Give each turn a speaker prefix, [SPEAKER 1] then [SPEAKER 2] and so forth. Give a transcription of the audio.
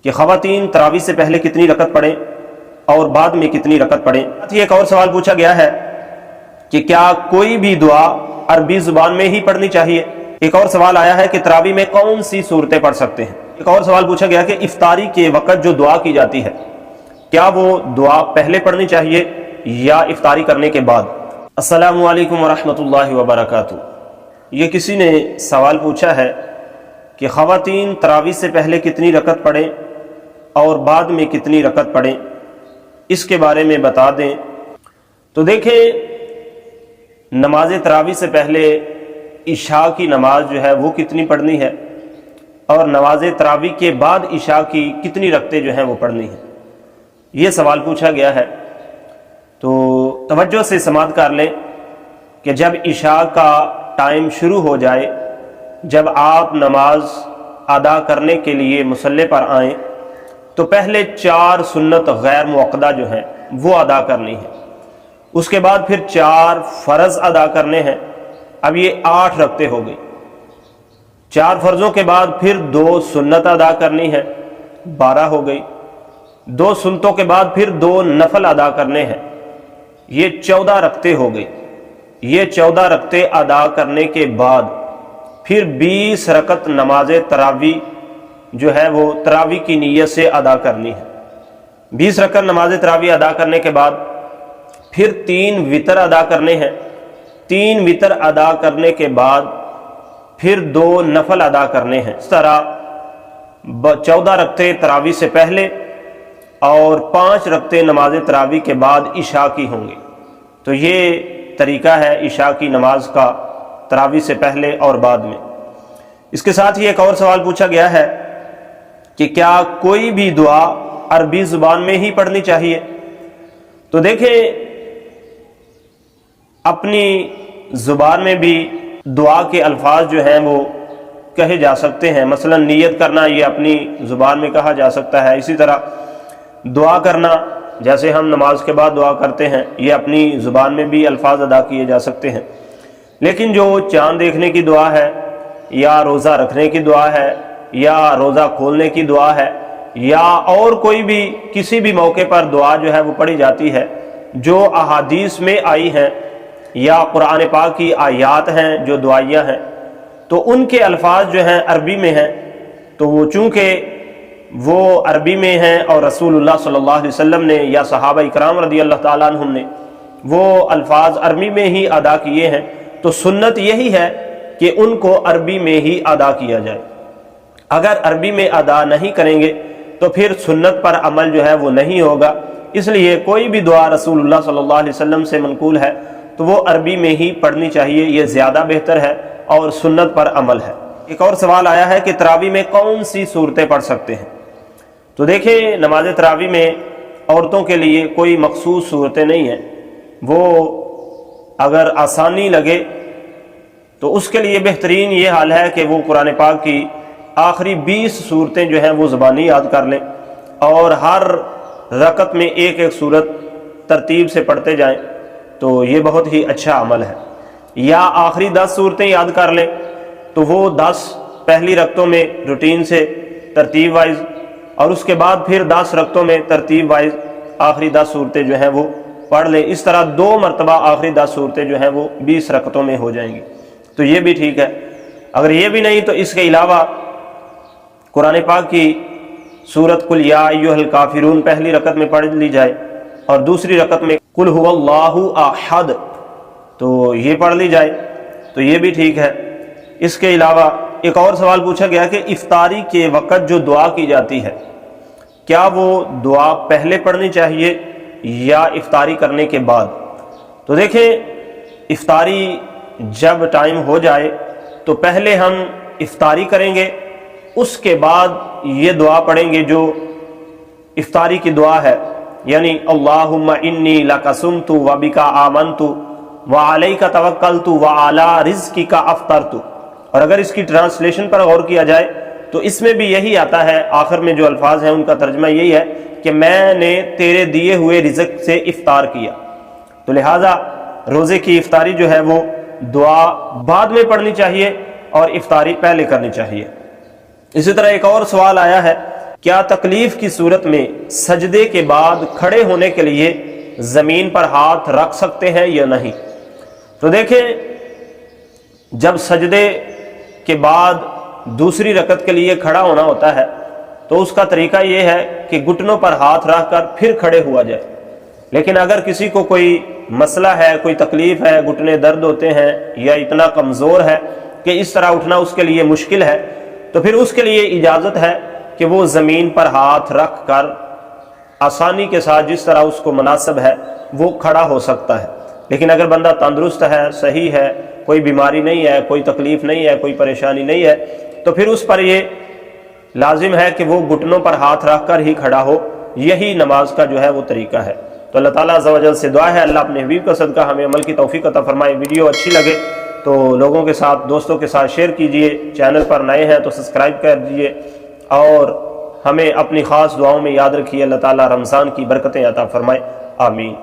[SPEAKER 1] کہ خواتین تراویح سے پہلے کتنی رکعت پڑھیں اور بعد میں کتنی رکعت پڑھیں۔ ایک اور سوال پوچھا گیا ہے کہ کیا کوئی بھی دعا عربی زبان میں ہی پڑھنی چاہیے۔ ایک اور سوال آیا ہے کہ تراویح میں کون سی صورتیں پڑھ سکتے ہیں۔ ایک اور سوال پوچھا گیا کہ افطاری کے وقت جو دعا کی جاتی ہے کیا وہ دعا پہلے پڑھنی چاہیے یا افطاری کرنے کے بعد۔ السلام علیکم ورحمۃ اللہ وبرکاتہ۔ یہ کسی نے سوال پوچھا ہے کہ خواتین تراویح سے پہلے کتنی رکعت پڑھیں اور بعد میں کتنی رکعت پڑھیں، اس کے بارے میں بتا دیں۔ تو دیکھیں، نماز تراویح سے پہلے عشاء کی نماز جو ہے وہ کتنی پڑھنی ہے اور نماز تراویح کے بعد عشاء کی کتنی رکعتیں جو ہیں وہ پڑھنی ہیں، یہ سوال پوچھا گیا ہے۔ تو توجہ سے سماعت کر لیں کہ جب عشاء کا ٹائم شروع ہو جائے، جب آپ نماز ادا کرنے کے لیے مصلی پر آئیں تو پہلے 4 سنت غیر مؤکدہ جو ہیں وہ ادا کرنی ہے، اس کے بعد پھر 4 فرض ادا کرنے ہیں۔ اب یہ 8 رکعتیں ہو گئی۔ 4 فرضوں کے بعد پھر 2 سنت ادا کرنی ہے، 12 ہو گئی۔ 2 سنتوں کے بعد پھر 2 نفل ادا کرنے ہیں، یہ 14 رکعتیں ہو گئی۔ یہ 14 رکعتیں ادا کرنے کے بعد پھر 20 رکعت نماز تراویح جو ہے وہ تراویح کی نیت سے ادا کرنی ہے۔ 20 رکعت نماز تراویح ادا کرنے کے بعد پھر 3 وتر ادا کرنے ہیں۔ 3 وتر ادا کرنے کے بعد پھر 2 نفل ادا کرنے ہیں۔ اس طرح 14 رکعتیں تراویح سے پہلے اور 5 رکعتیں نماز تراویح کے بعد عشاء کی ہوں گی۔ تو یہ طریقہ ہے عشاء کی نماز کا تراویح سے پہلے اور بعد میں۔ اس کے ساتھ ہی ایک اور سوال پوچھا گیا ہے کہ کیا کوئی بھی دعا عربی زبان میں ہی پڑھنی چاہیے۔ تو دیکھیں، اپنی زبان میں بھی دعا کے الفاظ جو ہیں وہ کہے جا سکتے ہیں، مثلا نیت کرنا یہ اپنی زبان میں کہا جا سکتا ہے۔ اسی طرح دعا کرنا، جیسے ہم نماز کے بعد دعا کرتے ہیں، یہ اپنی زبان میں بھی الفاظ ادا کیے جا سکتے ہیں۔ لیکن جو چاند دیکھنے کی دعا ہے یا روزہ رکھنے کی دعا ہے یا روزہ کھولنے کی دعا ہے یا اور کوئی بھی کسی بھی موقع پر دعا جو ہے وہ پڑھی جاتی ہے، جو احادیث میں آئی ہیں یا قرآن پاک کی آیات ہیں جو دعائیاں ہیں، تو ان کے الفاظ جو ہیں عربی میں ہیں، تو وہ چونکہ وہ عربی میں ہیں اور رسول اللہ صلی اللہ علیہ وسلم نے یا صحابہ اکرام رضی اللہ تعالیٰ عنہم نے وہ الفاظ عربی میں ہی ادا کیے ہیں، تو سنت یہی ہے کہ ان کو عربی میں ہی ادا کیا جائے۔ اگر عربی میں ادا نہیں کریں گے تو پھر سنت پر عمل جو ہے وہ نہیں ہوگا۔ اس لیے کوئی بھی دعا رسول اللہ صلی اللہ علیہ وسلم سے منقول ہے تو وہ عربی میں ہی پڑھنی چاہیے، یہ زیادہ بہتر ہے اور سنت پر عمل ہے۔ ایک اور سوال آیا ہے کہ تراویح میں کون سی صورتیں پڑھ سکتے ہیں۔ تو دیکھیں، نماز تراویح میں عورتوں کے لیے کوئی مخصوص صورتیں نہیں ہیں، وہ اگر آسانی لگے تو اس کے لیے بہترین یہ حال ہے کہ وہ قرآن پاک کی آخری 20 صورتیں جو ہیں وہ زبانی یاد کر لیں اور ہر رکعت میں ایک ایک صورت ترتیب سے پڑھتے جائیں، تو یہ بہت ہی اچھا عمل ہے۔ یا آخری 10 صورتیں یاد کر لیں تو وہ 10 پہلی رکعتوں میں روٹین سے ترتیب وائز اور اس کے بعد پھر 10 رکعتوں میں ترتیب وائز آخری 10 صورتیں جو ہیں وہ پڑھ لیں۔ اس طرح 2 مرتبہ آخری 10 صورتیں جو ہیں وہ 20 رکعتوں میں ہو جائیں گی، تو یہ بھی ٹھیک ہے۔ اگر یہ بھی نہیں تو اس کے علاوہ قرآن پاک کی سورت قل یا ایھا الکافرون پہلی رکعت میں پڑھ لی جائے اور دوسری رکعت میں قل ھو اللہ احد تو یہ پڑھ لی جائے، تو یہ بھی ٹھیک ہے۔ اس کے علاوہ ایک اور سوال پوچھا گیا کہ افطاری کے وقت جو دعا کی جاتی ہے کیا وہ دعا پہلے پڑھنی چاہیے یا افطاری کرنے کے بعد۔ تو دیکھیں، افطاری جب ٹائم ہو جائے تو پہلے ہم افطاری کریں گے، اس کے بعد یہ دعا پڑھیں گے جو افطاری کی دعا ہے، یعنی اللہم انی لک صمت وبک آمنت وعلیک توکلت وعلی رزقک افطرت۔ اور اگر اس کی ٹرانسلیشن پر غور کیا جائے تو اس میں بھی یہی آتا ہے، آخر میں جو الفاظ ہیں ان کا ترجمہ یہی ہے کہ میں نے تیرے دیے ہوئے رزق سے افطار کیا۔ تو لہٰذا روزے کی افطاری جو ہے وہ دعا بعد میں پڑھنی چاہیے اور افطاری پہلے کرنی چاہیے۔ اسی طرح ایک اور سوال آیا ہے کیا تکلیف کی صورت میں سجدے کے بعد کھڑے ہونے کے لیے زمین پر ہاتھ رکھ سکتے ہیں یا نہیں؟ تو دیکھیں، جب سجدے کے بعد دوسری رکعت کے لیے کھڑا ہونا ہوتا ہے تو اس کا طریقہ یہ ہے کہ گھٹنوں پر ہاتھ رکھ کر پھر کھڑے ہوا جائے۔ لیکن اگر کسی کو کوئی مسئلہ ہے، کوئی تکلیف ہے، گھٹنے درد ہوتے ہیں یا اتنا کمزور ہے کہ اس طرح اٹھنا اس کے لیے مشکل ہے، تو پھر اس کے لیے اجازت ہے کہ وہ زمین پر ہاتھ رکھ کر آسانی کے ساتھ جس طرح اس کو مناسب ہے وہ کھڑا ہو سکتا ہے۔ لیکن اگر بندہ تندرست ہے، صحیح ہے، کوئی بیماری نہیں ہے، کوئی تکلیف نہیں ہے، کوئی پریشانی نہیں ہے، تو پھر اس پر یہ لازم ہے کہ وہ گھٹنوں پر ہاتھ رکھ کر ہی کھڑا ہو۔ یہی نماز کا جو ہے وہ طریقہ ہے۔ تو اللہ تعالیٰ عز و جل سے دعا ہے اللہ اپنے حبیب کا صدقہ ہمیں عمل کی توفیق عطا فرمائے۔ ویڈیو اچھی لگے تو لوگوں کے ساتھ، دوستوں کے ساتھ شیئر کیجئے، چینل پر نئے ہیں تو سبسکرائب کر دیجئے، اور ہمیں اپنی خاص دعاؤں میں یاد رکھیے۔ اللہ تعالیٰ رمضان کی برکتیں عطا فرمائے، آمین۔